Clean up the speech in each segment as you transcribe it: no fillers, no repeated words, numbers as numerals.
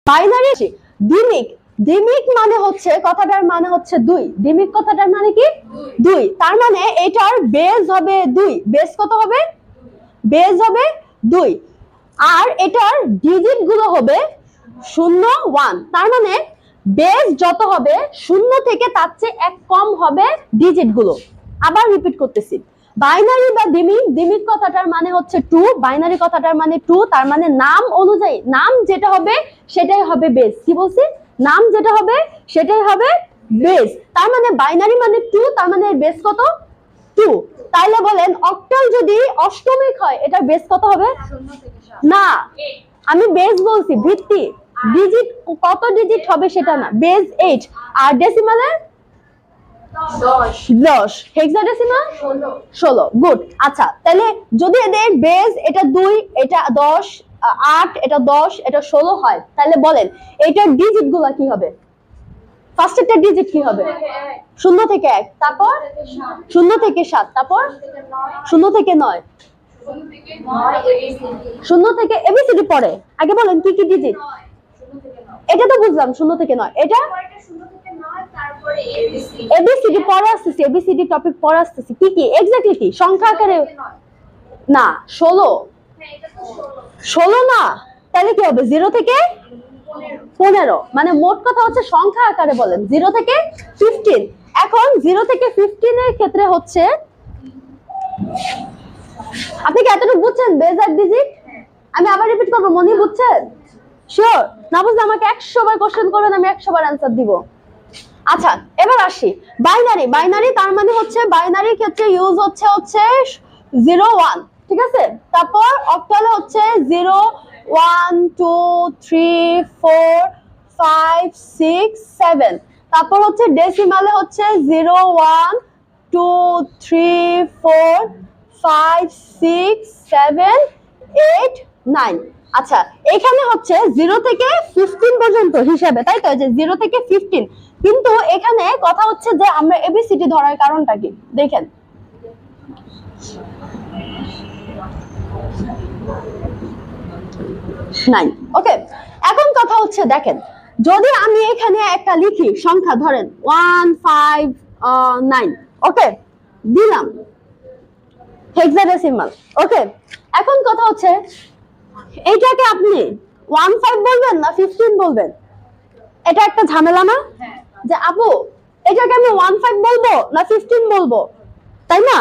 Binary দ্বিমিক। দ্বিমিক মানে হচ্ছে কথাটার মানে হচ্ছে দুই। দ্বিমিক কথাটার মানে কি? দুই। তার মানে এটার বেজ হবে দুই। বেজ কত হবে? বেজ হবে দুই। আর এটার ডিজিট গুলো হবে 0 1। তার মানে বেজ যত হবে 0 থেকে তার চেয়ে এক কম হবে ডিজিট গুলো। আবার রিপিট করতেছি, বাইনারি বা দ্বিমিক। দ্বিমিক কথাটার মানে হচ্ছে 2, বাইনারি কথাটার মানে 2। তার মানে নাম অনুযায়ী নাম যেটা হবে সেটাই হবে বেজ। কি বলছি? নাম যেটা হবে সেটাই হবে বেজ। তার মানে বাইনারি মানে 2, তার মানে বেজ কত? 2। তাইলে বলেন অক্টাল যদি অষ্টমিক হয় এটার বেজ কত হবে? না, আমি বেজ বলছি, ভিত্তি। ডিজিট কত ডিজিট হবে সেটা না, বেজ 8। আর ডেসিমালে 10, হেক্সাডেসিমাল 16। গুড। আচ্ছা, তাহলে যদি এদের বেজ এটা 2, এটা 10, 8, এটা 10, এটা 16 হয়, তাহলে বলেন এটার ডিজিট গুলা কি হবে? ফার্স্ট একটা ডিজিট কি হবে? 0 থেকে 1, তারপর 0 থেকে 7, তারপর 0 থেকে 9, 0 থেকে এবিসিডি পড়ে। আগে বলেন কি কি ডিজিট? এটা তো বুঝলাম 0 থেকে 9। এটা এবিসিডি পড়ে আসতেছি, এবিসিডি টপিক পড়ে আসতেছি। কি কি এক্স্যাক্টলি কি সংখ্যা আকারে? না 16। 16 না, তাহলে কি হবে? 0 থেকে 15। মানে মোট কথা হচ্ছে সংখ্যা আকারে বলেন 0 থেকে 15। এখন 0 থেকে 15 এর ক্ষেত্রে হচ্ছে, আপনি কি এতটুকু বুঝছেন বেজ আর ডিজিট? আমি আবার রিপিট করবো, মনে বুঝছেন? শিওর? না বুঝলে আমাকে 100 বার কোশ্চেন করবেন, আমি 100 বার অ্যান্সার দিব। আচ্ছা, এবার আসি বাইনারি। বাইনারি তার মানে হচ্ছে বাইনারির ক্ষেত্রে ইউজ হচ্ছে 0 1, ঠিক আছে? তারপর অক্টালে হচ্ছে 0 1 2 3 4 5 6 7। তারপর হচ্ছে ডেসিমালে হচ্ছে 0 1 2 3 4 5 6 7 8 9। আচ্ছা, এখানে হচ্ছে 0 থেকে 15 পর্যন্ত হিসাবে, তাই তো? যে 0 থেকে 15। কিন্তু এখানে কথা হচ্ছে যে আমরা এবিসিডি ধরার কারণটা কি দেখেন। নাই, ওকে। এখন কথা হচ্ছে দেখেন, যদি আমি এখানে একটা লিখি সংখ্যা, ধরেন 1 5 9, ওকে, দিলাম হেক্সাডেসিমাল, ওকে। এখন কথা হচ্ছে এইটাকে আপনি 1 5 বলবেন না 15 বলবেন? এটা একটা ঝামেলা না? যে আপু এটাকে আমি 1 5 বলবো না 15 বলবো, তাই না?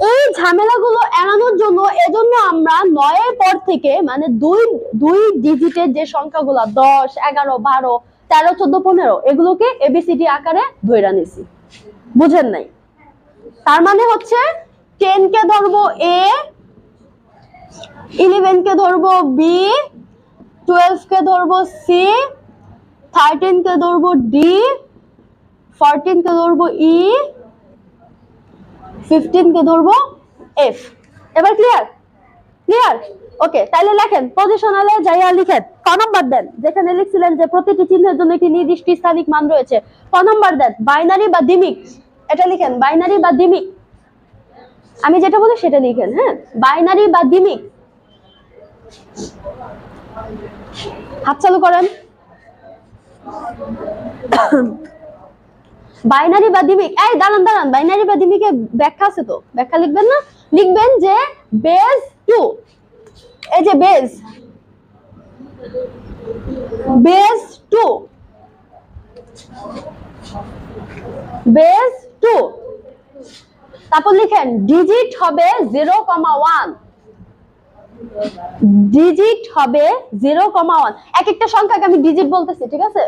এই ঝামেলাগুলো এড়ানোর জন্য এজন্য আমরা 9 এর পর থেকে, মানে দুই ডিজিটের যে সংখ্যাগুলো 10 11 12 13 14 15, এগুলোকে এবিসিডি আকারে ধরে নিছি। বুঝেন নাই? তার মানে হচ্ছে 10 কে ধরবো এ, 11 কে ধরবো বি, 12 কে ধরবো সি, 13 কে ধরবো ডি, 14 কে ধরবো ই, 15 কে ধরবো এফ। এবার ক্লিয়ার? ক্লিয়ার? ওকে, তাহলে লেখেন পজিশনালে যাইয়া লিখেন। ক নাম্বার দেন, যেখানে লিখছিলেন যে প্রতিটি চিহ্নের জন্য একটি নির্দিষ্ট স্থানিক মান রয়েছে, ক নাম্বার দেন বাইনারি বা দ্বিমিক। এটা লিখেন বাইনারি বা দ্বিমিক। আমি যেটা বলি সেটা লিখেন, হ্যাঁ? বাইনারি বা দ্বিমিক। হাত চালু করেন। বাইনারি বা দ্বিমিক। এই দাঁড়ান দাঁড়ান, বাইনারি বা দ্বিমিকের ব্যাখ্যা আছে তো, ব্যাখ্যা লিখবেন না? লিখবেন যে বেজ 2, এই যে বেজ 2, বেজ 2। তারপর লিখেন ডিজিট হবে 0,1, ডিজিট হবে 0,1। এক একটা সংখ্যাকে আমি ডিজিট বলতেছি, ঠিক আছে?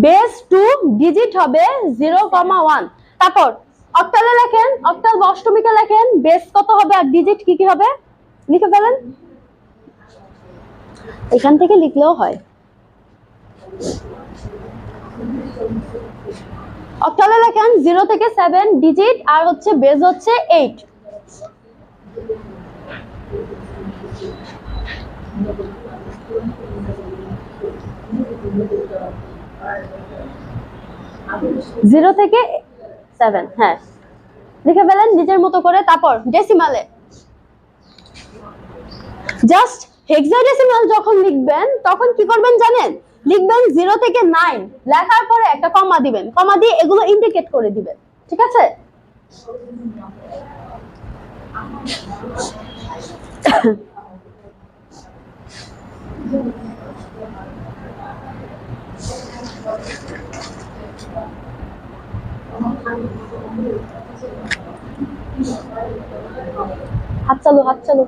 বেস 2 ডিজিট হবে 0,1। তারপর অক্টালে লেখেন, অক্টাল বা অষ্টমিকে লেখেন বেস কত হবে আর ডিজিট কি কি হবে লিখে ফেলেন। এখান থেকে লিখলেও হয়। অক্টালে লেখেন 0 থেকে 7 ডিজিট, আর হচ্ছে বেস হচ্ছে 8। জিরো থেকে 7, হ্যাঁ লিখে ফেলেন নিজের মতো করে। তারপর ডেসিমালে জাস্ট হেক্সাডেসিমাল যখন লিখবেন তখন কি করবেন জানেন, লিখবেন 0 থেকে 9, লেখার পরে একটা কমা দিবেন, কমা দিয়ে এগুলো ইন্ডিকেট করে দিবেন, ঠিক আছে? হাত চালু, হাত চালু।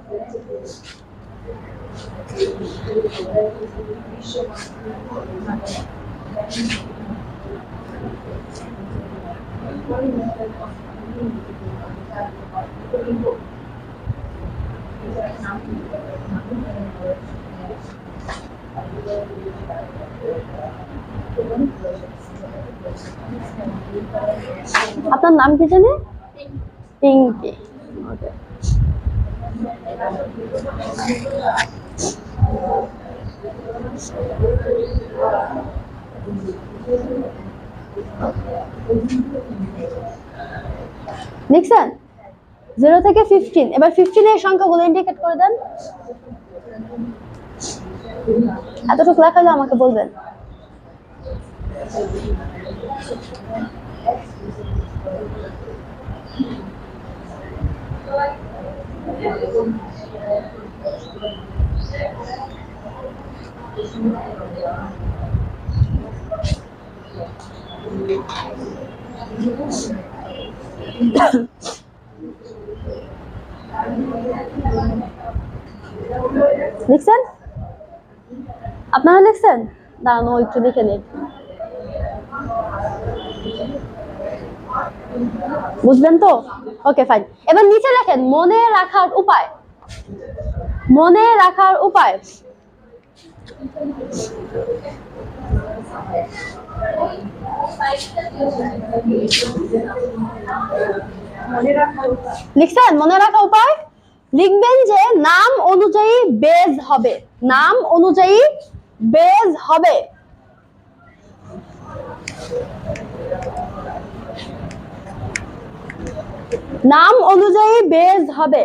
আপনার নাম কি জানে? পিঙ্কি। লিখছেন 0 থেকে 15, এবার 15 এর সংখ্যাগুলো ইন্ডিকেট করে দেন। এতটুকু লেখা হলে আমাকে বলবেন। লিখছেন? আপনারা লিখছেন? দাঁড়ানো একটু লিখে নিন। বুঝবেন তো? Okay fine. এবার নিচে লেখেন মনে রাখার উপায়। মনে রাখার উপায়। লিখছেন মনে রাখা উপায়? লিখবেন যে নাম অনুযায়ী বেজ হবে, নাম অনুযায়ী বেজ হবে। নাম অনুযায়ী বেজ হবে।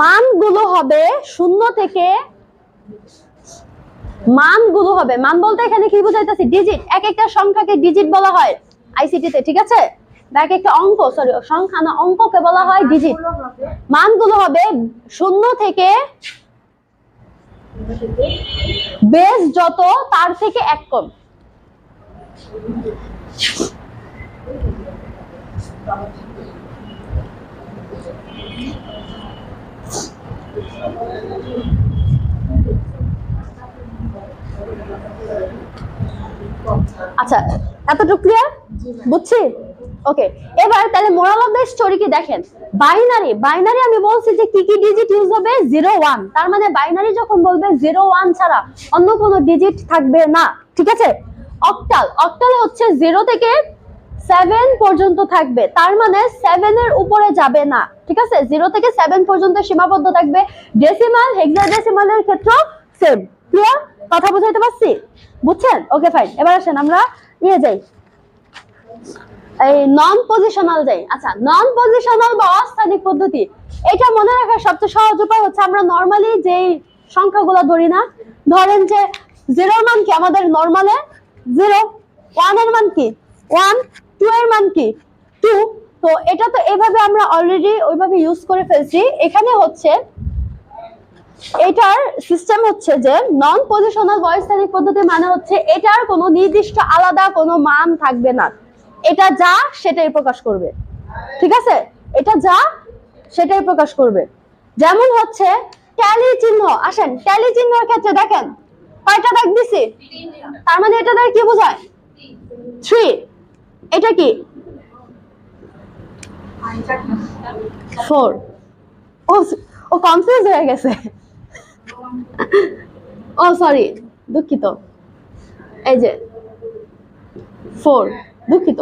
মানগুলো হবে 0 থেকে, মানগুলো হবে, মান বলতে এখানে কি বুঝাইতেছি, ডিজিট। এক একটা সংখ্যাকে ডিজিট বলা হয় আইসিটি তে, ঠিক আছে? এক একটা অঙ্ক, সরি সংখ্যা না, অঙ্ককে বলা হয় ডিজিট। মানগুলো হবে 0 থেকে বেস যত তার থেকে 1 কম। আচ্ছা এতটুকু ক্লিয়ার? বুঝছি? ওকে, এবার তাহলে মোরাল অফ দ্য স্টোরি কি দেখেন, বাইনারি, বাইনারি আমি বলছি যে কি কি ডিজিট ইউজ হবে, 0 1, তার মানে বাইনারি যখন বলবে 0 1 ছাড়া অন্য কোনো ডিজিট থাকবে না, ঠিক আছে? অক্টাল, অক্টাল হচ্ছে 0 থেকে 7 পর্যন্ত থাকবে, তার মানে 7 এর উপরে যাবে না, ঠিক আছে? 0 থেকে 7 পর্যন্ত সীমাবদ্ধ থাকবে। ডেসিমাল, হেক্সাডেসিমালের ক্ষেত্রে সেম। ক্লিয়ার? কথা বুঝাইতে পারছি? বুঝছেন? Okay fine. এবার আসেন আমরা নিয়ে যাই, এই নন পজিশনাল যাই। আচ্ছা, নন পজিশনাল বা অস্থানিক পদ্ধতি, এটা মনে রাখার সবচেয়ে সহজ উপায় হচ্ছে আমরা নরমালি যেই সংখ্যাগুলো ধরি না, ধরেন যে 0 এর মান কি আমাদের নরমালে 0, 1 এর মান কি 1, 2 এর মান কি 2, তো এটা তো এভাবে আমরা অলরেডি ওইভাবে ইউজ করে ফেলছি। এখানে হচ্ছে এটার সিস্টেম হচ্ছে যে নন পজিশনাল বা অস্থানিক পদ্ধতি মানে হচ্ছে এটার কোনো নির্দিষ্ট আলাদা কোনো মান থাকবে না, এটা যা সেটাই প্রকাশ করবে, ঠিক আছে? এটা যা সেটাই প্রকাশ করবে। যেমন হচ্ছে ট্যালি চিহ্ন, আসেন ট্যালি চিহ্নের ক্ষেত্রে দেখেন কয়টা দাগ দিছি, তার মানে এটা দ্বারা কি বোঝায় 3, এটা কি 4, ও কনফিউজ হয়ে গেছে, ও সরি দুঃখিত, এই যে 4, দুঃখিত।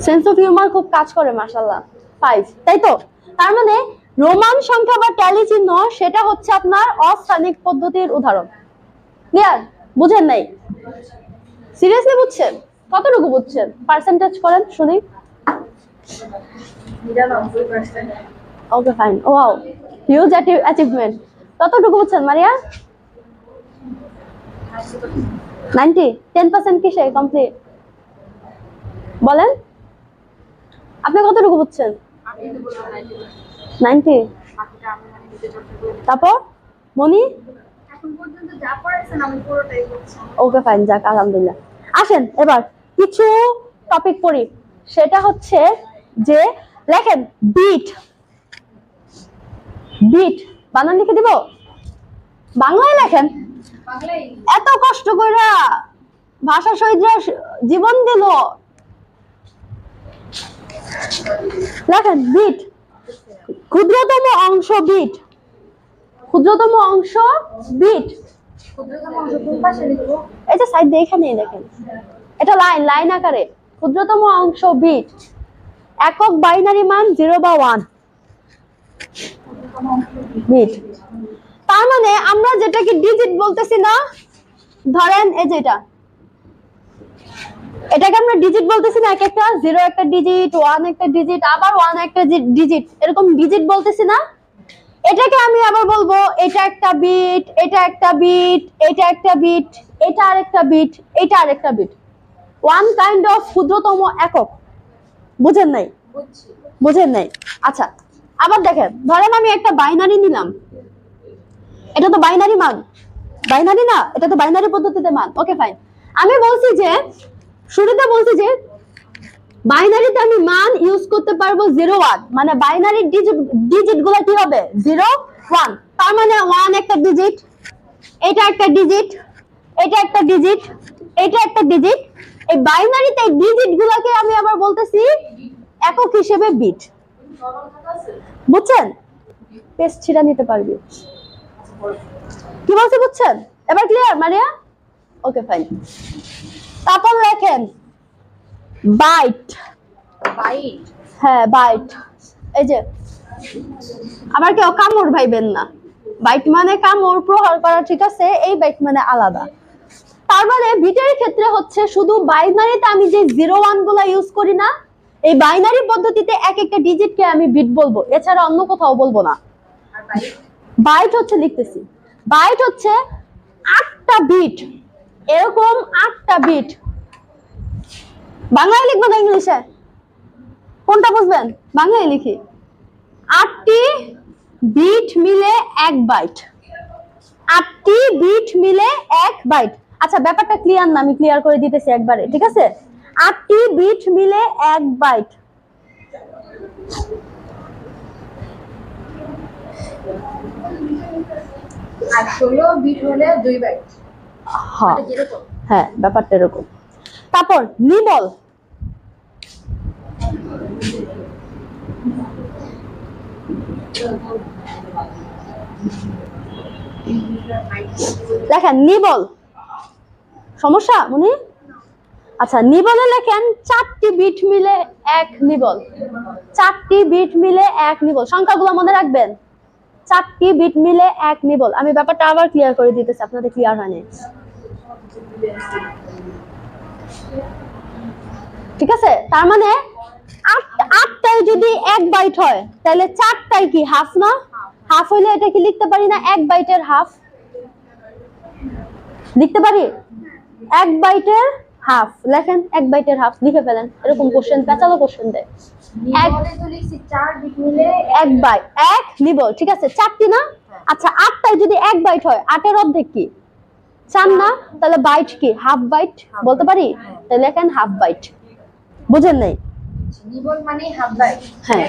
সেন্স অফ হিউমার খুব কাজ করে মাশাআল্লাহ। 5, তাই তো? তার মানে রোমান সংখ্যা বা ট্যালি চিহ্ন সেটা হচ্ছে আপনার অস্থানিক পদ্ধতির উদাহরণ। ক্লিয়ার? বুঝেন নাই? সিরিয়াসলি বুঝছেন? কতটুকু বুঝছেন? পার্সেন্টেজ করেন শুনি। Okay fine, wow, huge achievement. কতটুকু বুঝছেন মারিয়া? 90, 10% কিসে কমপ্লিট বলেন? আপনি কতটুকু বুঝছেন? 90। তারপর মনি? এখন পর্যন্ত যা পড়াইছেন আমি পুরোটাই বুঝছি। ওকে ফাইন, যাক আলহামদুলিল্লাহ। আসেন এবার কিছু টপিক পড়ি, সেটা হচ্ছে যে লেখেন বিট। বিট বানান লিখে দিব, বাংলায় লেখেন। এত কষ্ট করে ভাষা শহীদরা জীবন দিল, লেখেন বিট। ক্ষুদ্রতম অংশ বিট, ক্ষুদ্রতম অংশ বিট। এই যে সাইড দিয়ে এখানেই দেখেন, এটা লাইন, লাইন আকারে। ক্ষুদ্রতম অংশ বিট, একক বাইনারি মান 0 বা 1 বিট। তার মানে আমরা যেটাকে ডিজিট বলতেছি না, ধরেন এই যে এটাকে আমরা ডিজিট বলতেছি না, এক একটা 0 একটা ডিজিট, 1 একটা ডিজিট, আবার 1 একটা ডিজিট, এরকম ডিজিট বলতেছি না। এটাকে আমি আবার বলবো এটা একটা বিট, এটা একটা বিট, এটা একটা বিট, এটা আরেকটা বিট, এটা আরেকটা বিট। ওয়ান কাইন্ড অফ ক্ষুদ্রতম একক। বুঝেন নাই? বুঝেন নাই? আচ্ছা, আবার দেখেন, ধরেন আমি একটা বাইনারি নিলাম, এটা তো বাইনারি মান, বাইনারি না, এটা তো বাইনারি পদ্ধতিতে মান। ওকে ফাইন, আমি বলছি যে শুরুতে বলছি যে বাইনারিতে আমি মান ইউজ করতে পারবো 0 1, মানে বাইনারি ডিজিট গুলো কি হবে 0 1। তার মানে 1 একটা ডিজিট, এটা একটা ডিজিট, এটা একটা ডিজিট, এটা একটা ডিজিট। এই বাইনারিতে এই ডিজিট গুলোকে আমি আবার বলতেছি একক হিসেবে বিট। বুঝছেন? পেস্ট ছিড়া নিতে পারবি, কি বলছি বুঝছেন? এবার ক্লিয়ার মারিয়া? Okay fine. তারপর লেখেন বাইট। বাইট, হ্যাঁ বাইট। এই যে আবার কেউ কামড় ভাইবেন না, বাইট মানে কামড় প্রহার করা, ঠিক আছে? এই বাইট মানে আলাদা। তার মানে বিটের ক্ষেত্রে হচ্ছে শুধু বাইনারিতে আমি যে 0 1 গুলা ইউজ করি না, এই বাইনারি পদ্ধতিতে এক একটা ডিজিটকে আমি বিট বলবো, এছাড়া অন্য কোথাও বলবো না। বাইট হচ্ছে, লিখতেছি, বাইট হচ্ছে 8টা বিট, এরকম 8টা বিট। বাংলায় লিখবো না ইংলিশে? কোনটা বুঝবেন? বাংলায় লিখি। 8টি বিট মিলে 1 বাইট, 8টি বিট মিলে 1 বাইট। আচ্ছা, ব্যাপারটা ক্লিয়ার না, আমি ক্লিয়ার করে দিতেছি একবারে, ঠিক আছে? 8টি বিট মিলে 1 বাইট। আর 16 বিট হলে 2 বাইট। হ্যাঁ হ্যাঁ, ব্যাপারটা এরকম। তারপর নিবল। দেখেন নিবল, সমস্যা মনে? আচ্ছা, নিবলে লেখেন 4টি বিট মিলে 1 নিবল, 4টি বিট মিলে 1 নিবল। সংখ্যাগুলো মনে রাখবেন, 4টি বিট মিলে 1 নিবল। আমি ব্যাপারটা আবার ক্লিয়ার করে দিতেছি, আপনাদের ক্লিয়ার হয়নি, ঠিক আছে? তার মানে 8টাই যদি 1 বাইট হয়, তাহলে 4টাই কি হাফ না? হাফ হইলে এটা কি লিখতে পারি না 1 বাইটের হাফ? লিখতে পারি 1 বাইটের হাফ। লেখেন 1 বাইটের হাফ, লিখে ফেলেন। এরকম কোশ্চেন, পেঁচালো কোশ্চেন দেয়। 4 বিট মিলে 1 বাইট, 1 নিবল, ঠিক আছে? 4টি না? আচ্ছা, 8টাই যদি 1 বাইট হয়, 8 এর অর্ধেক কি 4 না? তাহলে বাইট কি হাফ বাইট বলতে পারি? তাহলে লেখেন হাফ বাইট। বুঝেন নাই? নিবল মানে হাফ বাইট। হ্যাঁ,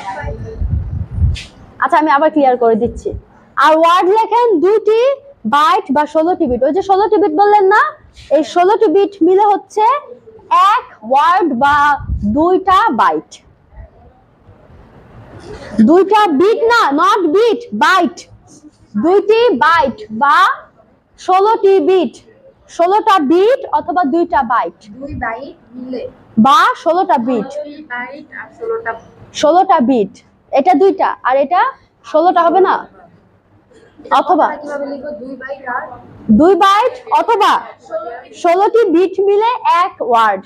আচ্ছা আমি আবার ক্লিয়ার করে দিচ্ছি। আর ওয়ার্ড লেখেন 2টি বাইট বা 16টি বিট। ওই যে 16টি বিট বললেন না, এই 16টি বিট মিলে হচ্ছে 1 ওয়ার্ড বা 2টা বাইট। 2টা বিট না, নট বিট, বাইট। 2টি বাইট বা 16টি বিট, 16টা বিট অথবা 2টা বাইট। 2 বাইট মিলে বা 16টা বিট, 16টা বিট। এটা 2টা আর এটা 16টা হবে না? অথবা 2 বাইট অথবা 16টি বিট মিলে 1 ওয়ার্ড।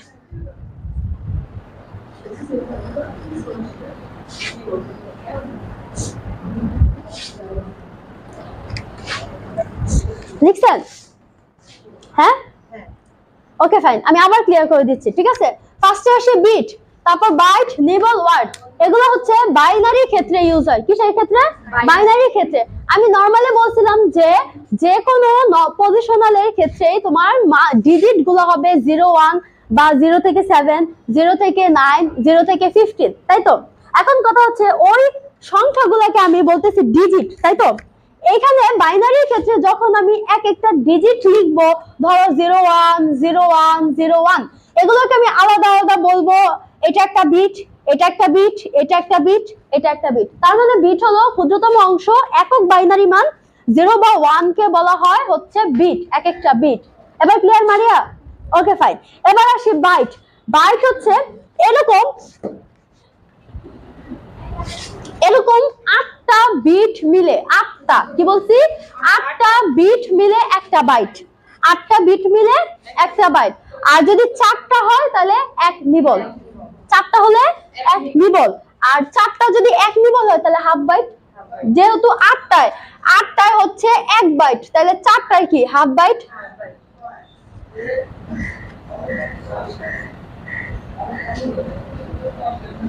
লিখছেন? হ্যাঁ, ওকে ফাইন, আমি আবার ক্লিয়ার করে দিচ্ছি, ঠিক আছে? ফার্স্টে আসে বিট, তারপর বাইট, নিবল, ওয়ার্ড। এগুলো হচ্ছে বাইনারি ক্ষেত্রে ইউজ হয়। কিসের ক্ষেত্রে? বাইনারি ক্ষেত্রে। আমি নরমালি বলছিলাম যে যে কোনো পজিশনালের ক্ষেত্রেই তোমার ডিজিট গুলো হবে 0 1 বা 0 থেকে 7, 0 থেকে 9, 0 থেকে 15, তাই তো? এখন কথা হচ্ছে ওই সংখ্যাগুলোকে আমি বলতেছি ডিজিট, তাই তো? এখানে বাইনারি ক্ষেত্রে যখন আমি এক একটা ডিজিট লিখবো, ধরো 0 1 0 1 0 1, এগুলোকে আমি আলাদা আলাদা বলবো, এটা একটা বিট, এটা একটা বিট, এটা একটা বিট, এটা একটা বিট। তার মানে বিট হলো ক্ষুদ্রতম অংশ, একক বাইনারি মান। 0 বা 1 কে বলা হয় হচ্ছে বিট, এক একটা বিট। এবার ক্লিয়ার মারিয়া? Okay fine. এবার আসি বাইট। বাইট হচ্ছে এরকম এরকম 8টা বিট মিলে, 8টা, কি বলছি? 8টা বিট মিলে একটা বাইট। 8টা বিট মিলে একটা বাইট। আর যদি 4টা হয় তাহলে এক নিবল। 4টা হলে এক নিবল। আর 4টা যদি এক নিবল হয় তাহলে হাফ বাইট। যেহেতু 8টায় হচ্ছে এক বাইট, তাহলে 4টায় কি হাফ বাইট।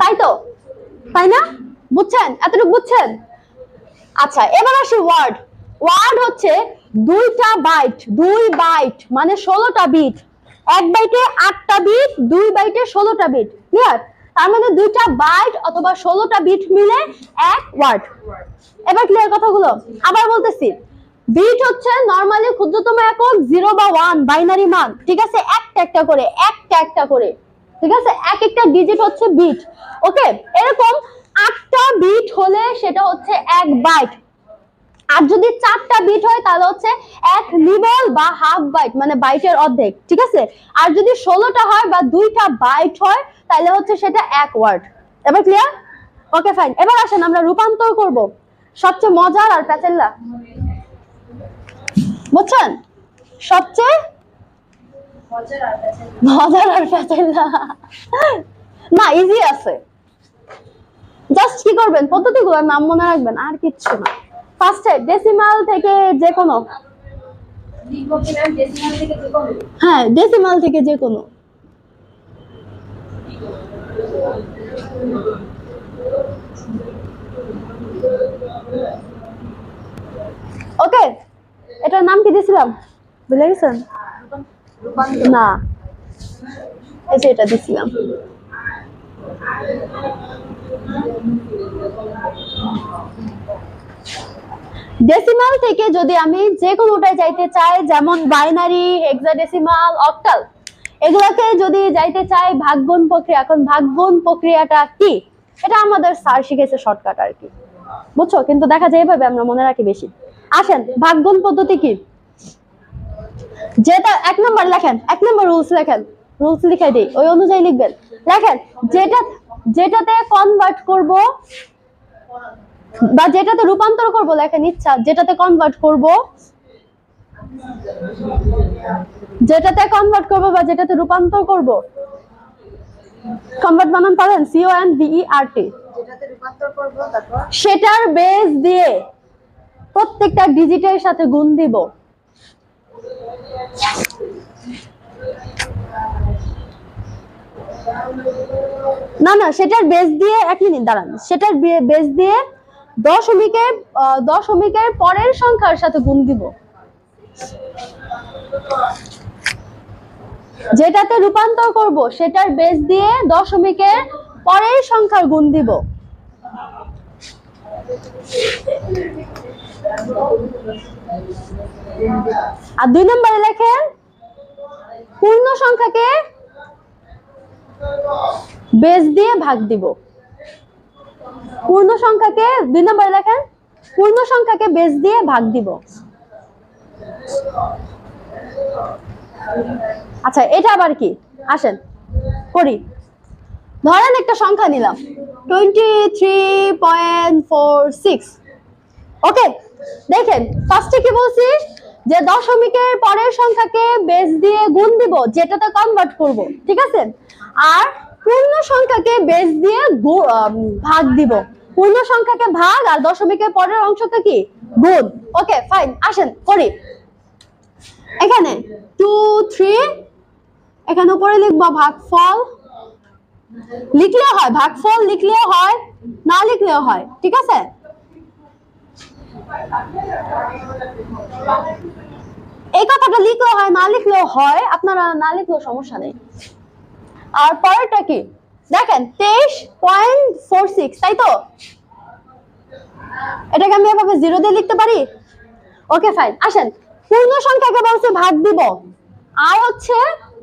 তাই তো? তাই না? বুঝছেন? এতটুকু বুঝছেন? আচ্ছা, এবার আসি ওয়ার্ড। ওয়ার্ড হচ্ছে 2টা বাইট, 2 বাইট মানে 16টা বিট। এক বাইটে 8টা বিট, 2 বাইটে 16টা বিট। ক্লিয়ার? তার মানে 2টা বাইট অথবা 16টা বিট মিলে এক ওয়ার্ড। এবার ক্লিয়ার কথাগুলো? আবার বলতেছি, বিট হচ্ছে নরমালি ক্ষুদ্রতম একক 0 বা 1 বাইনারি মান, ঠিক আছে? একটা একটা করে, একটা একটা করে, ঠিক আছে? এক একটা ডিজিট হচ্ছে বিট। ওকে, এরকম 8টা বিট হলে সেটা হচ্ছে এক বাইট। আর যদি 4টা বিট হয় তাহলে হচ্ছে এক নিবল বা হাফ বাইট, মানে বাইটের অর্ধেক, ঠিক আছে? আর যদি 16টা হয় বা 2টা বাইট হয় তাহলে হচ্ছে সেটা এক ওয়ার্ড। এবার ক্লিয়ার? Okay fine. এবার আসেন আমরা রূপান্তর করব। সবচেয়ে মজার আর প্যাচেল্লা, বুঝছেন? সবচেয়ে মজার আর প্যাচেল্লা না, ইজি আছে। জাস্ট কি করবেন, পদ্ধতিগুলোর নাম মনে রাখবেন, আর কিচ্ছু না। ফার্স্টে ডেসিমাল থেকে যে কোনো, হ্যাঁ ডেসিমাল থেকে যে কোনো। ওকে, এটার নাম কি দিয়েছিলাম ভুলে গেছেন? না, এই যে এটা দিয়েছিলাম। ডেসিমাল থেকে যদি আমি যে কোনোটায় যাইতে চাই, যেমন বাইনারি, হেক্সাডেসিমাল, অক্টাল, এগুলোকে যদি যাইতে চাই ভাগগুণ প্রক্রিয়া। এখন ভাগগুণ প্রক্রিয়াটা কি, এটা আমাদের স্যার শিখেছে শর্টকাট আর কি, বুঝছো? কিন্তু দেখা যায় এভাবে আমরা মনে রাখি বেশি। আসেন, ভাগগুণ পদ্ধতি কি, যেটা 1 নম্বর লেখেন, 1 নম্বর রুলস লেখেন, রুলস লিখাই দিই, ওই অনুযায়ী লিখবেন। লেখেন যেটাতে কনভার্ট করব বা যেটাতে রূপান্তর করব, লেখেন ইচ্ছা, যেটাতে কনভার্ট করব, যেটাতে কনভার্ট করব বা যেটাতে রূপান্তর করব। কনভার্ট বানান পারেন? CONVERT। যেটাতে রূপান্তর করব তারপর সেটার বেস দিয়ে প্রত্যেকটা ডিজিটের সাথে গুণ দিব। না না, সেটার বেস দিয়ে, এক মিনিট দাঁড়ান, সেটার বেস দিয়ে দশমিকের পরের সংখ্যার সাথে গুণ দিব। যেটাতে রূপান্তর করব সেটার বেস দিয়ে দশমিকের পরের সংখ্যার গুণ দিব। আর 2 নম্বরে লেখেন পূর্ণ সংখ্যাকে বেস দিয়ে ভাগ দিব। পূর্ণ সংখ্যাকে 2 নম্বরে লেখেন পূর্ণ সংখ্যাকে বেস দিয়ে ভাগ দিব। আচ্ছা, এটা আবার কি, আসেন করি। ধরেন একটা সংখ্যা নিলাম 23.46। ওকে, দেখেন ফার্স্টে কি বলছি, যে দশমিকের পরের সংখ্যাকে বেস দিয়ে গুণ দিব, যেটাতে কনভার্ট করব, ঠিক আছে? আর পূর্ণ সংখ্যাকে বেস দিয়ে ভাগ দিব। পূর্ণ সংখ্যাকে ভাগ আর দশমিকের পরের অংশকে কি গুণ। ওকে ফাইন, আসেন করি। এখানে 2 3, এখানে উপরে লিখবো ভাগফল, লিখলেও হয়, ভাগফল লিখলেও হয়, না লিখলেও হয়, ঠিক আছে? এই কথাটা লিখলেও হয়, না লিখলেও হয়, আপনারা না লিখলেও সমস্যা নেই। আর পরেরটা কি দেখেন 23.46, তাই তো? এটাকে আমি এভাবে 0 দিয়ে লিখতে পারি? Okay fine. আসেন পূর্ণ সংখ্যাকে বলছে ভাগ দিব, আর হচ্ছে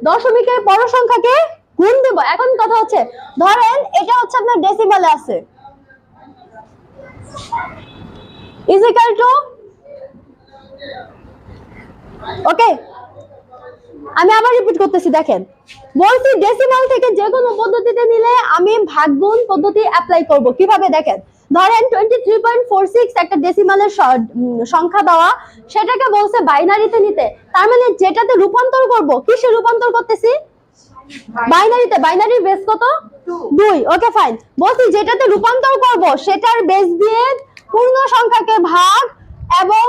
দশমিকের বড় সংখ্যাকে গুণ দিব। এখন কথা হচ্ছে ধরেন এটা হচ্ছে আপনার ডেসিমালে আছে, ইজ ইকুয়াল টু, ওকে আমি আবার রিপিট করতেছি, দেখেন বলছি ডেসিমাল থেকে যে কোনো পদ্ধতিতে নিলে আমি ভাগ গুণ পদ্ধতি অ্যাপ্লাই করব। কিভাবে দেখেন, ধরেন 23.46 একটা ডেসিমালের সংখ্যা দেওয়া, সেটাকে বলছে বাইনারিতে নিতে, তার মানে যেটাতে রূপান্তর করব, কিসে রূপান্তর করতেছি? বাইনারিতে। বাইনারির বেস কত? 2। Okay fine. বলছি যেটাতে রূপান্তর করব সেটার বেস দিয়ে পূর্ণ সংখ্যাকে ভাগ এবং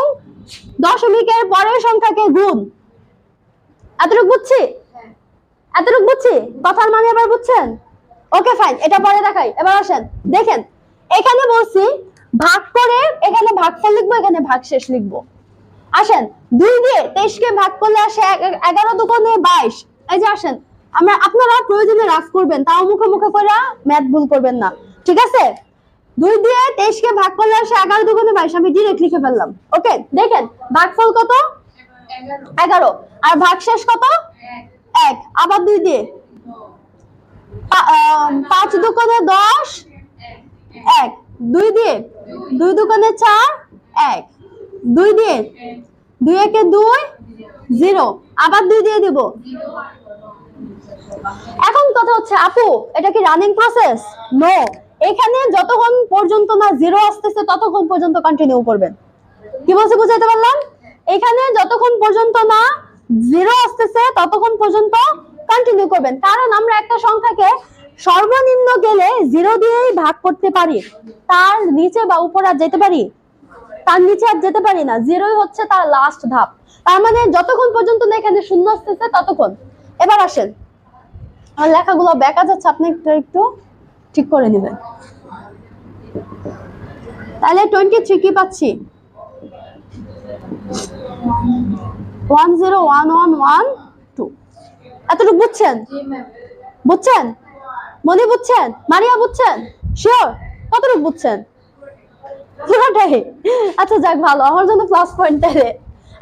দশমিকের পরের সংখ্যাকে গুণ। এতটুকু বুঝছি? এতটুকু বুঝছি? কথার মানে এবার বুঝছেন? ওকে ফাইন, এটা পরে দেখাই। এবার আসেন দেখেন, এখানে বলছি ভাগ করে, এখানে ভাগফল লিখবো, এখানে ভাগশেষ লিখবো। আসেন 2 দিয়ে 23 কে ভাগ করলে আসে 11 দুগুণে 22। এই যে আসেন, আপনারা প্রয়োজনে রাফ করবেন, তাও মুখে মুখে করে ম্যাথ ভুল করবেন না, ঠিক আছে? 2 দিয়ে 23 কে ভাগ করলে আসে 11 দুগুণে 22, আমি ডিরেক্ট লিখে ফেললাম। ওকে দেখেন ভাগফল কত? 11। আর ভাগশেষ কত? 1। আবার 2 দিয়ে 5 দুগুণে 10, 1। 2 দিয়ে 2 দুগুণে 4, 1। 2 দিয়ে 2 একে 2, 0। আবার 2 দিয়ে দিব। এখন কথা হচ্ছে আপু এটা কি রানিং প্রসেস? নো, এখানে যতক্ষণ পর্যন্ত না 0 আসতেছে ততক্ষণ পর্যন্ত কন্টিনিউ করবেন। কি বলছি বুঝাইতে পারলাম? এখানে যতক্ষণ পর্যন্ত না 0 আসতেছে ততক্ষণ পর্যন্ত কন্টিনিউ করবেন, কারণ আমরা একটা সংখ্যাকে সর্বনিম্ন গেলে 0 দিয়েই ভাগ করতে পারি, তার নিচে বা উপরে আর যেতে পারি? তার নিচে আর যেতে পারি না। 0ই হচ্ছে তার লাস্ট ধাপ, তার মানে যতক্ষণ পর্যন্ত না এখানে শূন্য আসতেছে ততক্ষণ। এবার আসেন, আমার লেখাগুলো বেঁকা যাচ্ছে, আপনি একটু ঠিক করে নেবেন। তাহলে 23 কি পাচ্ছি? 101112। এতটুকু বুঝছেন? বুঝছেন? মনি বুঝছেন? মারিয়া বুঝছেন? শিওর? কতটুকু বুঝছেন? পুরোটাই? আচ্ছা যাক ভালো, আমার জন্য প্লাস পয়েন্ট দেবে।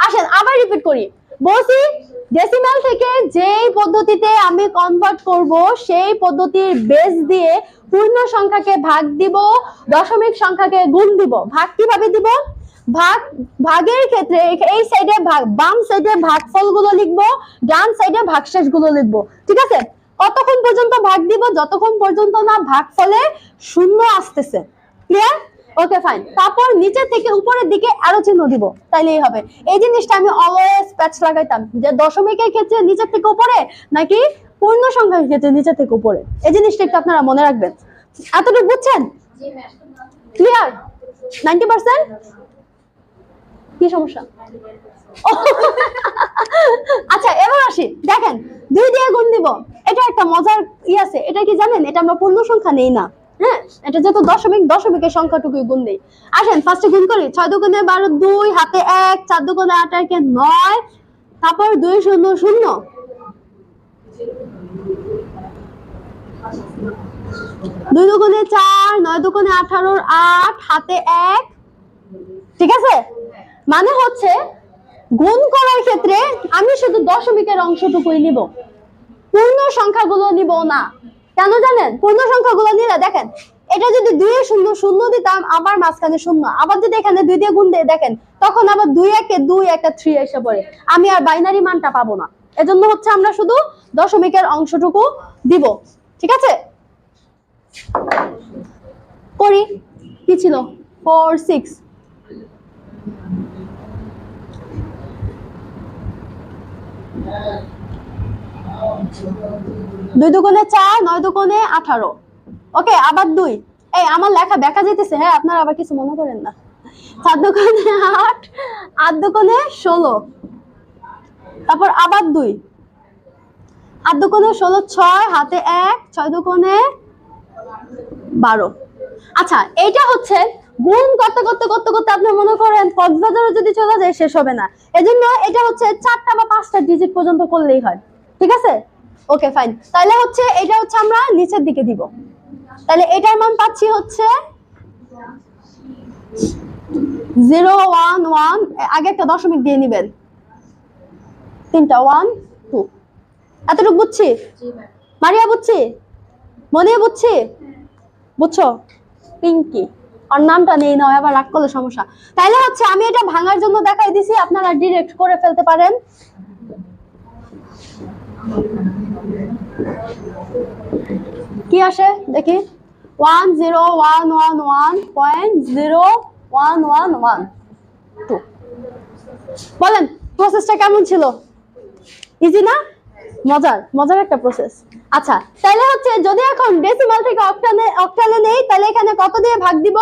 আসেন আবার রিপিট করি, বলছি ডেসিমাল থেকে যেই পদ্ধতিতে আমি কনভার্ট করব সেই পদ্ধতির বেস দিয়ে পূর্ণ সংখ্যাকে ভাগ দিব, দশমিক সংখ্যাকে গুণ দিব। ভাগ কিভাবে দিব? ভাগের ক্ষেত্রে এই সাইডে ভাগ, বাম সাইডে ভাগফলগুলো লিখবো, ডান সাইডে ভাগশেষগুলো লিখবো, ঠিক আছে? কতক্ষণ পর্যন্ত ভাগ দিব? যতক্ষণ পর্যন্ত না ভাগফলে শূন্য আসতেছে। ক্লিয়ার? Okay fine. তারপর নিচে থেকে উপরের দিকে আরো চিহ্ন দিব, তাইলেই হবে। এই জিনিসটা আমি অলওয়েজ প্যাচ লাগাইতাম যে দশমিকের ক্ষেত্রে নিচে থেকে উপরে নাকি পূর্ণ সংখ্যার ক্ষেত্রে নিচে থেকে উপরে, এই জিনিসটা একটু আপনারা মনে রাখবেন। এতটুকু বুঝছেন? ক্লিয়ার? 90%? কি সমস্যা? আচ্ছা এবার আসি, দেখেন 2 দিয়ে গুণ দিব। এটা একটা মজার আছে, এটা কি জানেন? এটা আমরা পূর্ণ সংখ্যা নেই না, হ্যাঁ, এটা যেহেতু দশমিক, দশমিকের সংখ্যাটুকু গুণ দেই। আসেন ফার্স্টে গুণ করি। 6 দুগুণে 12, 2 হাতে 1, 4 দুগুণে 8 একে 9, তারপর 2 0 0, 2 দুগুণে 4, 9 দুগুণে 18, 8 হাতে 1, ঠিক আছে? মানে হচ্ছে গুণ করার ক্ষেত্রে আমি শুধু দশমিকের অংশটুকুই নিব, পূর্ণ সংখ্যাগুলো নিব না। কেন জানেন? পূর্ণ সংখ্যাগুলো নিলে দেখেন, এটা যদি 2 এ 0 0 দিতাম, আবার মাঝখানে 0, আবার যদি এখানে 2 দিয়ে গুণ দেই, দেখেন তখন আবার 2 একে 2, একটা 3 এসে পড়ে, আমি আর বাইনারি মানটা পাবো না। এজন্য হচ্ছে আমরা শুধু দশমিকের অংশটুকু দিব, ঠিক আছে? করি, কি ছিল? 4 6, 2 দুগুণে 4, 9 দুগুণে 18। ওকে আবার 2। এই আমার লেখা দেখা যাইতেছে, হ্যাঁ আপনারা আবার কিছু মনে করেন না। 4 দুগুণে 8, 8 দুগুণে 16, তারপর আবার 2, 8 দুগুণে 16, 6 হাতে 1, 6 দুগুণে 12। আচ্ছা, এইটা হচ্ছে গুণ করতে করতে করতে করতে আপনি মনে করেন কক্সবাজারে যদি চলে যায় শেষ হবে না। এজন্য এটা হচ্ছে 4টা বা 5টা ডিজিট পর্যন্ত করলেই হয়। ঠিক আছে, ওকে ফাইন। তাহলে হচ্ছে এটা হচ্ছে আমরা নিচের দিকে দিব। তাহলে এটার মান পাচ্ছি হচ্ছে 0 1 1, আগে একটা দশমিক দিয়ে নেবেন, 3টা 1 2। এতটুকু বুঝছি? মারিয়া বুঝছি? মনিয়া বুঝছি? বুঝছো? পিঙ্কি আর নামটা নেই না, আবার রাগ করলে সমস্যা। তাইলে হচ্ছে আমি এটা ভাঙার জন্য দেখাই দিছি, আপনারা ডিরেক্ট করে ফেলতে পারেন। কি আসে দেখি, 10111.011112। বলেন প্রসেসটা কেমন ছিল? ইজি না? মজার মজার একটা প্রসেস। আচ্ছা, তাহলে হচ্ছে যদি এখন ডেসিমাল থেকে অক্টালে নেই, তাহলে এখানে কত দিয়ে ভাগ দিব?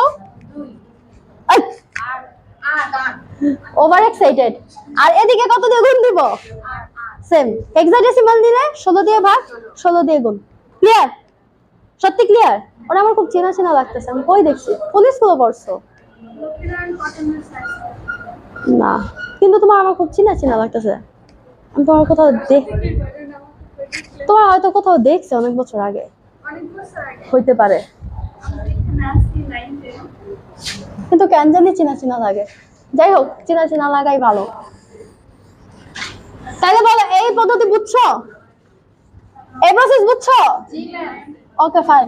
Over excited. আর এদিকে কত দিয়ে গুণ দিব? সেম। হেক্সাডেসিমাল নিলে 16 দিয়ে ভাগ, 16 দিয়ে গুণ। ক্লিয়ার? সত্যি ক্লিয়ার? ওরা আমার খুব চেনা চেনা লাগতেছে, আমি কই দেখছি? কোন স্কুলে পড়ছো? না, কিন্তু তোমার আমার খুব চেনা চেনা লাগতেছে। আমি তোমার কোথাও তোমার হয়তো কোথাও দেখছি অনেক বছর আগে, হইতে পারে, কিন্তু কেন জানি চেনা চেনা লাগে। যাই হোক, চেনা চেনা লাগাই ভালো। তাহলে বলো, এই পদ্ধতি বুঝছো? এই প্রসেস বুঝছো? Okay fine.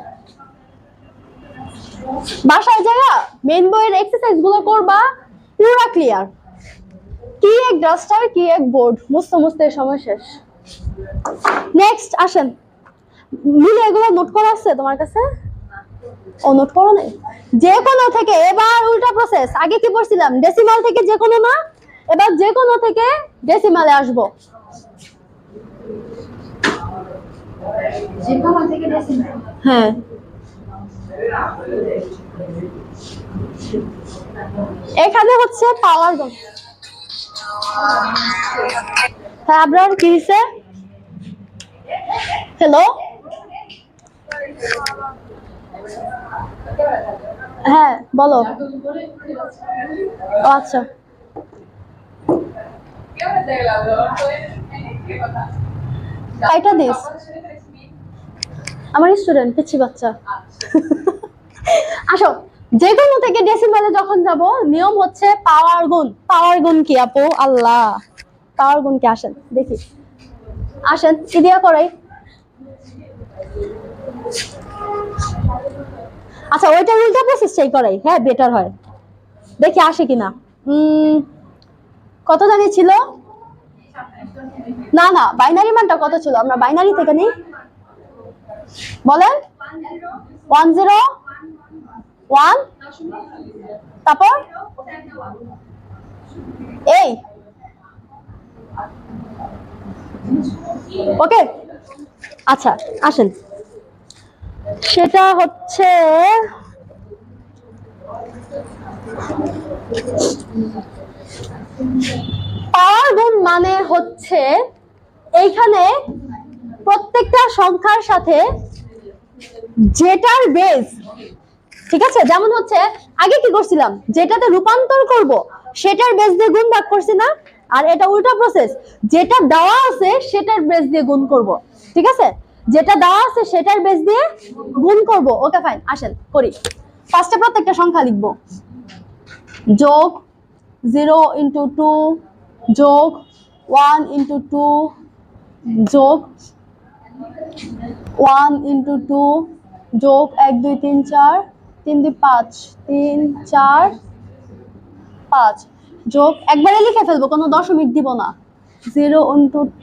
বাসায় জায়গা মেইন বইয়ের এক্সারসাইজ গুলো করবা, পুরো ক্লিয়ার। কি এক ডাস্টার, কি এক বোর্ড, মুছতে মুছতে সময় শেষ। নেক্সট আসেন, মিলে এগুলো নোট করা আছে তোমার কাছে? ও নোট করো নাই? যে কোনো থেকে এবার উল্টা প্রসেস। আগে কি পড়ছিলাম? ডেসিমাল থেকে যে কোনো না, এবার যে কোনো থেকে ডেসিমালে আসবো। হ্যাঁ, এখানে হচ্ছে পাওয়ার গুণ। হ্যাঁ, আপনার কি হয়েছে? হ্যালো, হ্যাঁ বলো। আচ্ছা, এটা দিস আমার স্টুডেন্ট, পিচ্ছি বাচ্চা। আসো, যে কোনো থেকে ডেসিমালে যখন যাব, নিয়ম হচ্ছে পাওয়ার গুণ। পাওয়ার গুণ কি আপু? আল্লাহ, পাওয়ার গুণ কি? আসেন দেখি, আসেন ইদিয়া করাই। আচ্ছা, ওইটা উল্টা প্রসেসটাই করাই, হ্যাঁ বেটার হয়। দেখি আসে কিনা। কত জানি ছিল? না না, বাইনারি মানটা কত ছিল? আমরা বাইনারি থেকে নিই। বলেন 101, তারপর এই ওকে। আচ্ছা আসেন, সেটা হচ্ছে পাওয়ার গুণ মানে হচ্ছে এইখানে প্রত্যেকটা সংখ্যার সাথে যেটার বেস, ঠিক আছে, যেমন হচ্ছে আগে কি করছিলাম, যেটাতে রূপান্তর করব সেটার বেস দিয়ে গুণ ভাগ করছি না? আর এটা উল্টা প্রসেস, যেটা দেওয়া আছে সেটার বেস দিয়ে গুণ করব। ঠিক আছে, যেটা দেওয়া আছে সেটার বেস দিয়ে গুণ করব। ওকে ফাইন, আসেন করি। ফার্স্টে প্রত্যেকটা সংখ্যা লিখব। যোগ 0 × 2, যোগ 1 × 2, যোগ 1 × 2, যোগ 1 2 3 4, 3 2 5, 3 4 5, যোগ একবারে লিখে ফেলবো, কোনো দশমিক দিব না। 0 ×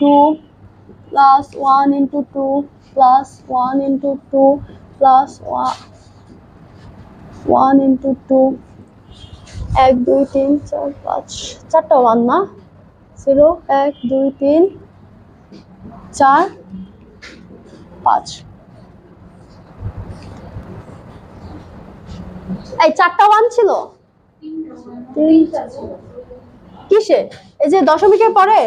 2 প্লাস 1 × 2 প্লাস 1 × 2 প্লাস 1 × 2, 1 2 3 4 5, 4টা 1 না? 0 1 2 3 4 5, এই 4টা 1 ছিল? কিসে? এই যে দশমিকের পরে?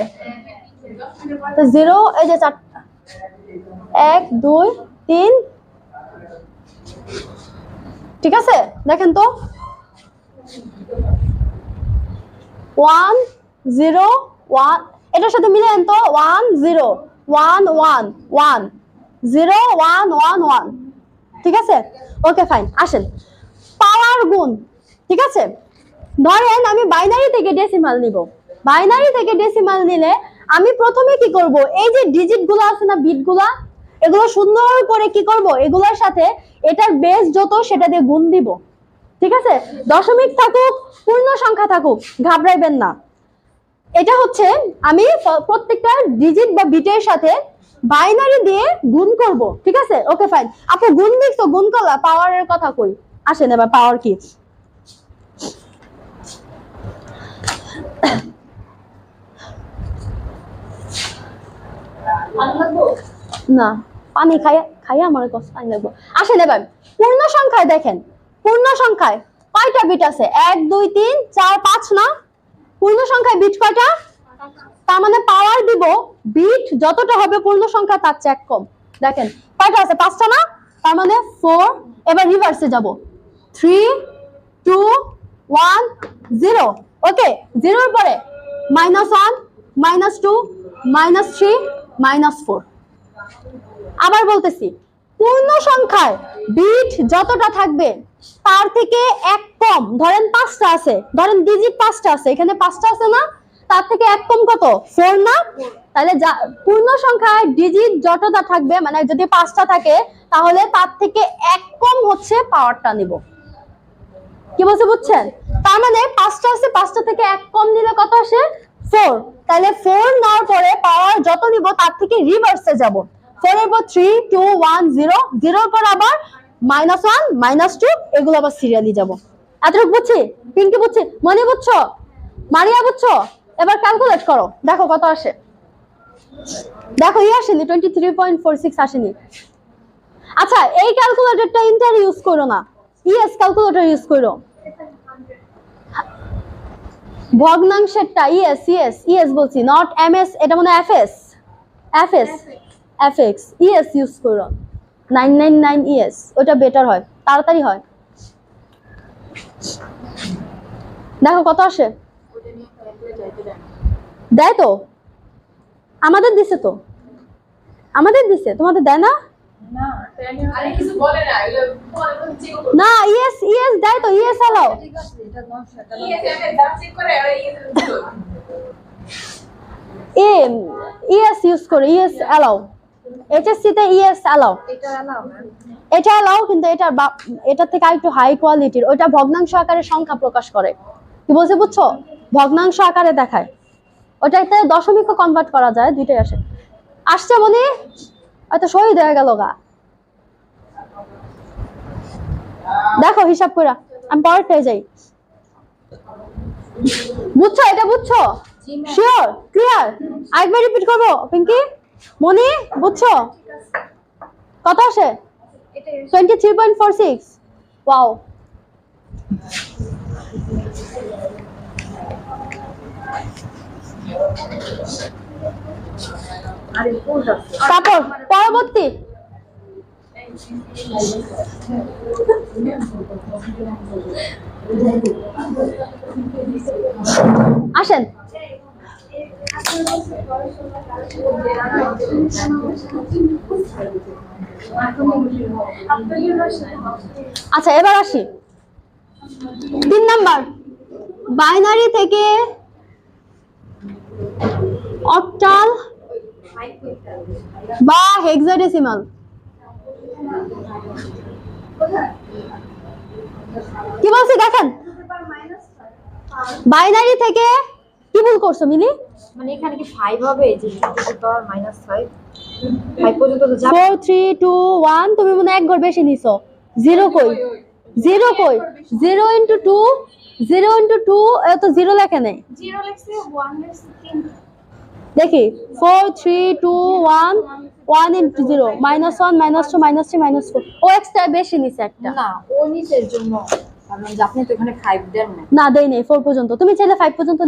তো 0 এই যে 4টা 1 2 3 ঠিক আছে দেখেন তো 1 0 1 এটার সাথে মিলান তো 1 0 1 1 1 0 1 1 1 ঠিক আছে ওকে ফাইন আসেন পাওয়ার গুণ ঠিক আছে ধরেন আমি বাইনারি থেকে ডেসিমাল নিব বাইনারি থেকে ডেসিমাল নিলে আমি প্রথমে কি করব এই যে ডিজিট গুলো আছে না বিট গুলা এগুলো সুন্দর করে কি করব এগুলোর সাথে এটার বেস যত সেটা দিয়ে গুণ দিব ঠিক আছে দশমিক থাকুক পূর্ণ সংখ্যা থাকুক ঘাবড়াইবেন না এটা হচ্ছে আমি প্রত্যেকটা ডিজিট বা বিটের সাথে বাইনারি দিয়ে গুণ করব ঠিক আছে ওকে ফাইন আপু গুণ দেখছো গুণ করলা পাওয়ারের কথা কই আসেন এবার পাওয়ার কি না পানি খাইয়া আমার কষ্ট পানি লাগবে আসেন এবার পূর্ণ সংখ্যায় দেখেন পূর্ণ সংখ্যায় কয়টা বিট আছে 1 2 3 4 5 না পূর্ণ সংখ্যায় বিট কয়টা তার মানে পাওয়ার দিব বিট যতটা হবে পূর্ণ সংখ্যা তার চেয়ে এক কম দেখেন কয়টা আছে 5টা না তার মানে 4 এবার রিভার্সে যাব 3 2 1 0 ওকে 0 এর পরে -1 -2 -3 -4 আবার বলতেছি পূর্ণ সংখ্যায় বিট যতটা থাকবে তার থেকে এক কম ধরেন 5টা আছে ধরেন ডিজিট 5টা আছে এখানে 5টা আছে না তার থেকে এক কম কত 4 না তাহলে পূর্ণ সংখ্যায় ডিজিট যতটা থাকবে মানে যদি 5টা থাকে তাহলে তার থেকে এক কম হচ্ছে পাওয়ারটা নিব কি বলছে বুঝছেন তার মানে 5টা আছে 5টা থেকে এক কম নিলে কত আসে 4 তাহলে 4 নেওয়ার পরে পাওয়ার যত নিব তার থেকে রিভার্সে যাব 4 এর পর 3 2 1 0 0 এর পর আবার -1 -2 এগুলো আবার সিরিয়ালি যাব এতটুকু বুঝছি পিঙ্কি বুঝছি মনে বুঝছো মারিয়া বুঝছো এবার ক্যালকুলেট করো দেখো কত আসে দেখো আসেনি 23.46 আসেনি আচ্ছা এই ক্যালকুলেটরটা ইন্টার ইউজ করো না ইএস ক্যালকুলেটর ইউজ করো ভগ্নাংশেরটা ইএস বলছি নট এমএস এটা মানে এফএক্স ইএস ইউজ করো 999 ইএস ওটা বেটার হয় তাড়াতাড়ি হয় দেখো কত আসে দেয় তো আমাদের দিছে তোমাদের দেয় না না ইএস দেয় তো ইএস এলাও ইএস ইউজ করে ইএস এলাও এইচএসসি তে ইএস এলাও এটা এলাও কিন্তু এটা থেকে আরেকটু হাই কোয়ালিটির ওটা ভগ্নাংশ আকারে সংখ্যা প্রকাশ করে কি বলছে বুঝছো ভগ্নাংশ আকারে দেখায় ওটাতে দশমিকও কনভার্ট করা যায় দুইটাই আসছে মনে হয়তো শহীদ হয়ে গেল গা দেখো হিসাব কইরা আমি পরেরটায় যাই বুঝছো এটা বুঝছো শিওর ক্লিয়ার আরেকবার রিপিট করবো পিঙ্কি মনি বুঝছো কত আসে 23.46 ওয়াও তারপর পরবর্তী আসেন আচ্ছা এবার আসি 3 নাম্বার বাইনারি থেকে অক্টাল বা হেক্সাডেসিমাল কি বলছি দেখেন বাইনারি থেকে কি ভুল করছো মিলি মানে এখানে কি 5 হবে যে পাওয়ার -5 5 পর্যন্ত তো যাবে 4 3 2 1 তুমি মনে এক ঘর বেশি নিছো 0 কই 0 into 2 0 into 2 এত 0 লেখা নেই 0 লিখছি 1 লিখছি 3 দেখি 4 3 2 1 1 into 0 -1 -2 -3 -4 ও এক্সট্রা বেশি নিছে একটা না ও নিচের জন্য ভাবলাম যে আপনি তো এখানে 5 দেন না। না দেই নেই 4 পর্যন্ত, তুমি চাইলে 5 পর্যন্ত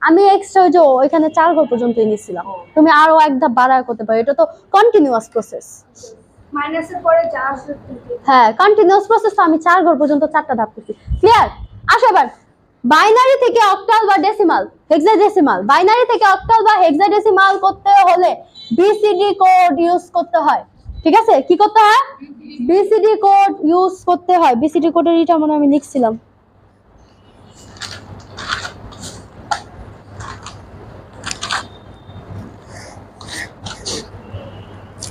আমি এক্সট্রা ওই যে ওইখানে 4 ঘর পর্যন্তই নিছিলাম, তুমি আরো এক ধাপ বাড়ায় করতে পারো, এটা তো কন্টিনিউয়াস প্রসেস। মাইনাসের পরে যা আসে হ্যাঁ কন্টিনিউয়াস প্রসেস, তো আমি 4 ঘর পর্যন্ত 4টা ধাপ করছি। ক্লিয়ার? আসো এবার বাইনারি থেকে অক্টাল বা ডেসিমাল হেক্সাডেসিমাল, বাইনারি থেকে অক্টাল বা হেক্সাডেসিমাল করতে হলে বিসিডি কোড ইউজ করতে হয়। ঠিক আছে, কি করতে হয়? বিসিডি কোড ইউজ করতে হয়। বিসিডি কোডের এটা মনে হয় আমি লিখছিলাম।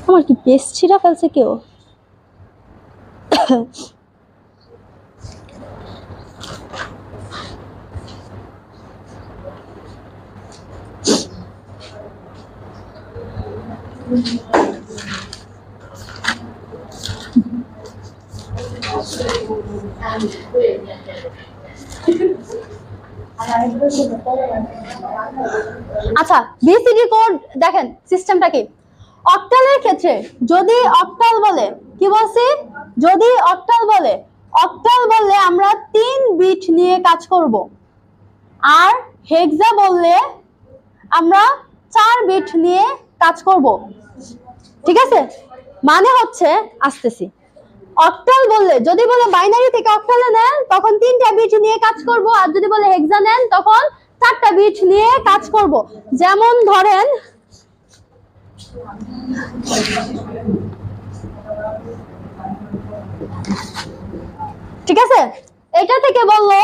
আমার কি পেস্ট ছিঁড়া ফেলছে কেউ? আচ্ছা বিসিডি কোড দেখেন সিস্টেমটা কি। অক্টালের ক্ষেত্রে যদি অক্টাল বলে, কি বলছি, যদি অক্টাল বলে, অক্টাল বললে আমরা 3 বিট নিয়ে কাজ করব, আর হেক্সা বললে আমরা 4 বিট নিয়ে কাজ করব। ঠিক আছে, মানে হচ্ছে আসতেছি, অক্টাল বললে যদি বলে বাইনারি থেকে অক্টালে নেন তখন 3টা বিট নিয়ে কাজ করব, আর যদি বলে হেক্সা নেন তখন 4টা বিট নিয়ে কাজ করব। যেমন ধরেন ঠিক আছে, এটা থেকে বললো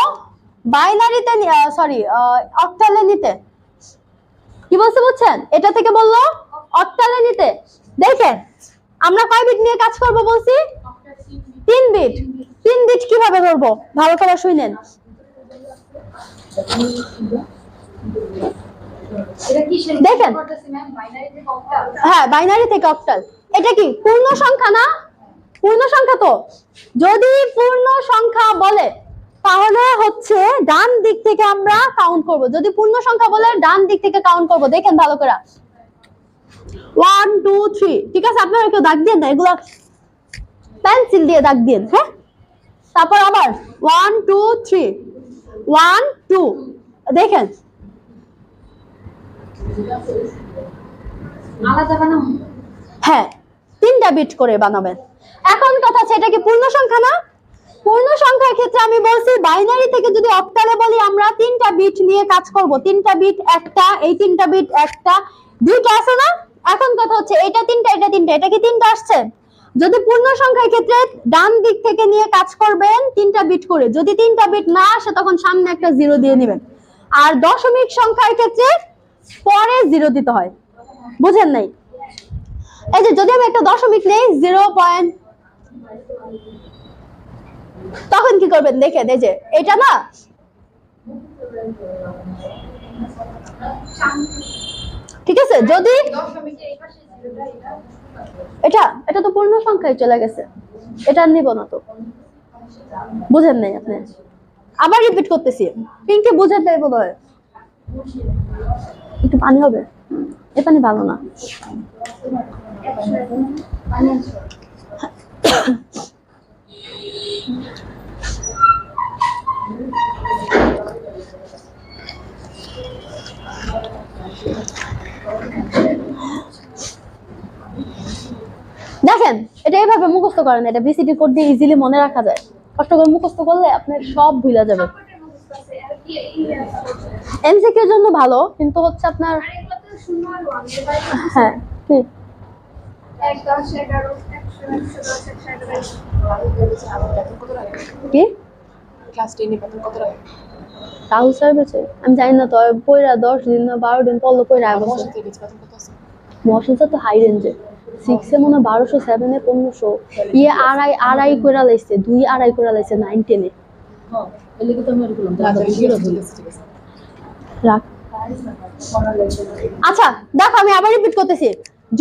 বাইনারিতে সরি অক্টালে নিতে, কি বলছে বুঝছেন, এটা থেকে বললো অক্টালে নিতে। দেখেন আমরা কয় বিট নিয়ে কাজ করব বলছি? 3 বিট। 3 বিট কিভাবে ধরবো ভালো করে শুনেন। এটা কি দেখেন করতেছি ম্যাম, বাইনারি থেকে অক্টাল? হ্যাঁ বাইনারি থেকে অক্টাল। এটা কি পূর্ণ সংখ্যা না? পূর্ণ সংখ্যা তো, যদি পূর্ণ সংখ্যা বলে তাহলে হচ্ছে ডান দিক থেকে আমরা কাউন্ট করব। যদি পূর্ণ সংখ্যা বলে ডান দিক থেকে কাউন্ট করব। দেখেন ভালো করে 1 2 3। ঠিক আছে, আপনারা কেউ দাগ দেন না, এগুলো পেন্সিল দিয়ে দাগ দেন। হ্যাঁ, তারপর আবার 1 2 3 1 2। দেখেন আলাদা বানাম? হ্যাঁ 3টা বিট করে বানাবেন। এখন কথা হচ্ছে এটা কি পূর্ণ সংখ্যা না? পূর্ণ সংখ্যার ক্ষেত্রে আমি বলছি বাইনারি থেকে যদি অক্টালে বলি আমরা 3টা বিট নিয়ে কাজ করব। 3টা বিট একটা, এই 3টা বিট একটা, 2টা আছে না? এখন কথা হচ্ছে এটা 3টা এটা 3টা, এটা কি 3টা আসছে? যদি পূর্ণ সংখ্যার ক্ষেত্রে ডান দিক থেকে নিয়ে কাজ করবেন 3টা বিট করে, যদি 3টা বিট না আসে তখন সামনে একটা 0 দিয়ে নেবেন। আর দশমিক সংখ্যার ক্ষেত্রে পরে 0 দিতে হয়। বুঝেন নাই? এই যে যদি আমি একটা দশমিক নেই 0. তখন কি করবেন দেখেন, এই যে এটা না, ঠিক আছে, যদি এটা এটা তো পূর্ণ সংখ্যায় চলে গেছে, এটা নিব না তো। বুঝেন নাই আপনি? আবার রিপিট করতেছি, পিঙ্কি বুঝেন নাই বোধ হয়। একটু পানি হবে, এ পানি ভালো না। দেখেন এটা এইভাবে মুখস্থ করেন, এটা বিসিডি কোড দিয়ে ইজিলি মনে রাখা যায়। কষ্ট করে মুখস্থ করলে আপনার সব ভুলে যাবে। এমসিকিউ এর জন্য ভালো, কিন্তু হচ্ছে আপনার হ্যাঁ কি 1 10 11 110 111 কি ক্লাস 10 এ বেতন কত টাকা? তাও সার্ভিসে আমি জানি না, তো পয়রা 10 দিন না 12 দিন পড়লো পয়রা আগে মশলা তো হাই রেঞ্জে 6 এ মনে 1200, 7 এ 1500, ইয়ে আড়াই করে লাইছে, 2.5 করে লাইছে 9 10 এ। হ্যাঁ এলে কি তুমি বললাম রাখ। আচ্ছা দেখো আমি আবার রিপিট করতেছি,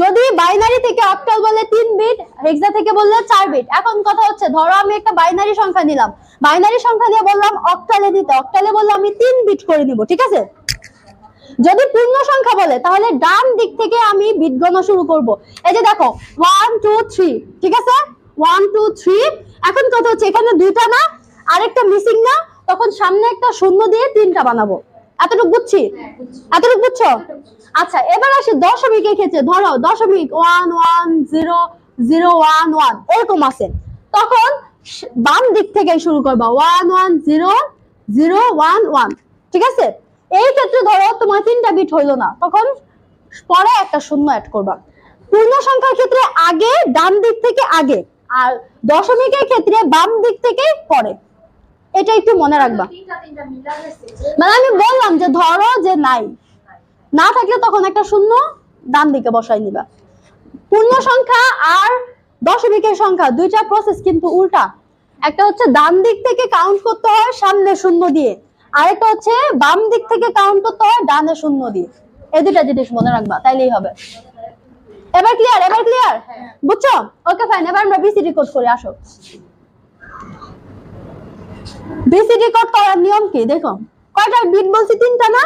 যদি বাইনারি থেকে অক্টাল বলে 3 বিট, হেক্সা থেকে বললে 4 বিট। এখন কথা হচ্ছে ধরো আমি একটা বাইনারি সংখ্যা নিলাম, বাইনারি সংখ্যা দিয়ে বললাম অক্টালে দিতে, অক্টালে বললে আমি 3 বিট করে নিব। ঠিক আছে, যদি পূর্ণ সংখ্যা বলে তাহলে ডান দিক থেকে আমি বিট গণনা শুরু করব। এই যে দেখো 1 2 3, ঠিক আছে 1 2 3। এখন কথা হচ্ছে এখানে 2টা না, আরেকটা মিসিং না, তখন সামনে একটা শূন্য দিয়ে 3টা বানাবো। এতটুকু বুঝছি? এতটুকু বুঝছো? আচ্ছা, এবার আসি দশমিকের ক্ষেত্রে। ধরো দশমিক 1 1 0 0 1 1 এরকম আছে, তখন বাম দিক থেকে শুরু করবা 1 1 0 0 1 1। ঠিক আছে? এই ক্ষেত্রে ধরো তোমার 3টা বিট হইলো না, তখন পরে একটা শূন্য অ্যাড করবা। পূর্ণ সংখ্যার ক্ষেত্রে আগে, ডান দিক থেকে আগে, আর দশমিকের ক্ষেত্রে বাম দিক থেকে পরে। এটা একটু মনে রাখবা। মানে আমি বললাম যে ধরো যে নাই, না থাকলে তখন একটা শূন্য ডান দিকে বসাই নিবা। পূর্ণ সংখ্যা আর দশমিকের সংখ্যা দুইটা প্রসেস কিন্তু উল্টা। একটা হচ্ছে ডান দিক থেকে কাউন্ট করতে হয় সামনে শূন্য দিয়ে, আরেকটা হচ্ছে বাম দিক থেকে কাউন্ট করতে হয় ডানে শূন্য দিয়ে। এই দুইটা জিনিস মনে রাখবা, তাইলেই হবে। এবার ক্লিয়ার? এবার ক্লিয়ার? বুঝছো? Okay fine. এবার আমরা বিসিডি কোড করে আসো। বিসিডি কোড করার নিয়ম কি দেখো। কয়টা বিট বলছি? 3টা না?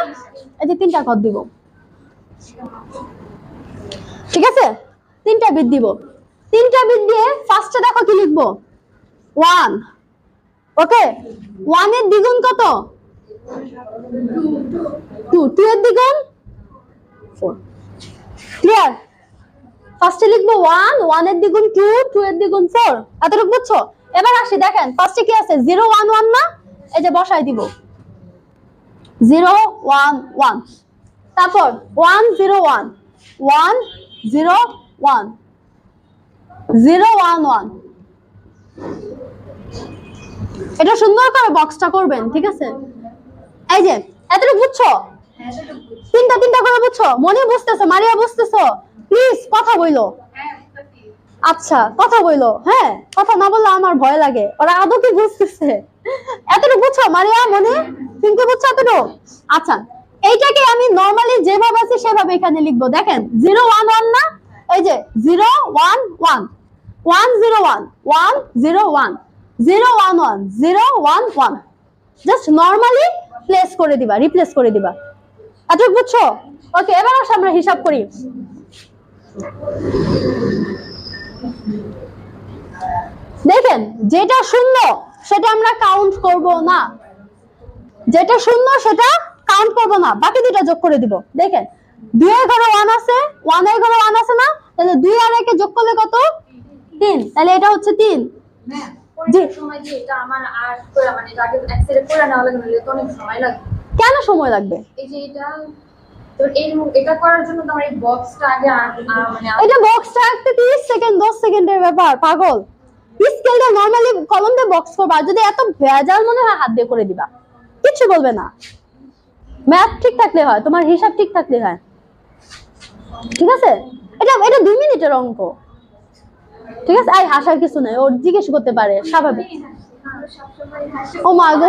এই যে 3টা কোড দিব। ঠিক আছে? 3টা বিট দিব। 3টা বিট দিয়ে ফার্স্টে দেখো কি লিখবো? 1। ওকে, 1 এর দ্বিগুণ কত? 2। 2 এর দ্বিগুণ 4। ক্লিয়ার? ফার্স্টে লিখবো 1, 1 এর দ্বিগুণ 2, 2 এর দ্বিগুণ 4। এতটুকু বুঝছো? এবার আসি, দেখেন ফার্স্টে কি আছে? 0 1 1 না? এই যে বসাই দিব 0 1 1। তারপর 1 0 1 1 0 1 0 1 1। এটা সুন্দর করে বক্সটা করবেন। ঠিক আছে? এই যে এতটুকু বুঝছো? 3টা করে বুঝছো? মনে বুঝতেছো? মারিয়া বুঝতেছো? প্লিজ কথা বইলো। আচ্ছা, কথা বইলো। হ্যাঁ, কথা না বললে আমার ভয় লাগে, ওরা আদৌ কি বুঝতেছে? এতটুকু বুঝছো মারিয়া? মনে কিন্তু বুঝছো এতটুকু? আচ্ছা, এইটাকে আমি নরমালি যেভাবে আছে সেভাবে এখানে লিখবো। দেখেন 0 1 1 না? এই যে 0 1 1 1 0 1 1 0 1 0 1 1 0 1 1। জাস্ট নরমালি প্লেস করে দিবা, রিপ্লেস করে দিবা। এতটুকু বুঝছো? ওকে, এবার আসো আমরা হিসাব করি। দেখেন, যেটা শূন্য সেটা আমরা কাউন্ট করব না, যেটা শূন্য সেটা কাউন্ট করব না, বাকি দুটো যোগ করে দিব। দেখেন 2 এর ঘরে 1 আছে, 1 এর ঘরে 1 আছে না? তাহলে 2 আর 1 যোগ করলে কত? 3। তাহলে এটা হচ্ছে 3। জি, সময় দিয়ে এটা আমার আর করে মানে এটা আগে এক্সেলে করে নেওয়া লাগে, তো অনেক সময় লাগে। কেন সময় লাগবে? এই যে এটা করার জন্য তো আমার এই বক্সটা আগে মানে এটা বক্সটা একটা 30 সেকেন্ড 10 সেকেন্ডের ব্যাপার, পাগল। স্কেলটা নরমালি কলম দিয়ে বক্স করবা, যদি এত ভেজাল মনে হয় হাত দিয়ে করে দিবা, কিছু বলবে না। ম্যাথ ঠিক থাকলে হয়, তোমার হিসাব ঠিক থাকলে হয়। ঠিক আছে? এটা 2 মিনিটের অঙ্ক। ঠিক আছে? আই হাসার কিছু নাই, ও জিজ্ঞেস করতে পারে, স্বাভাবিক। ও মা গো।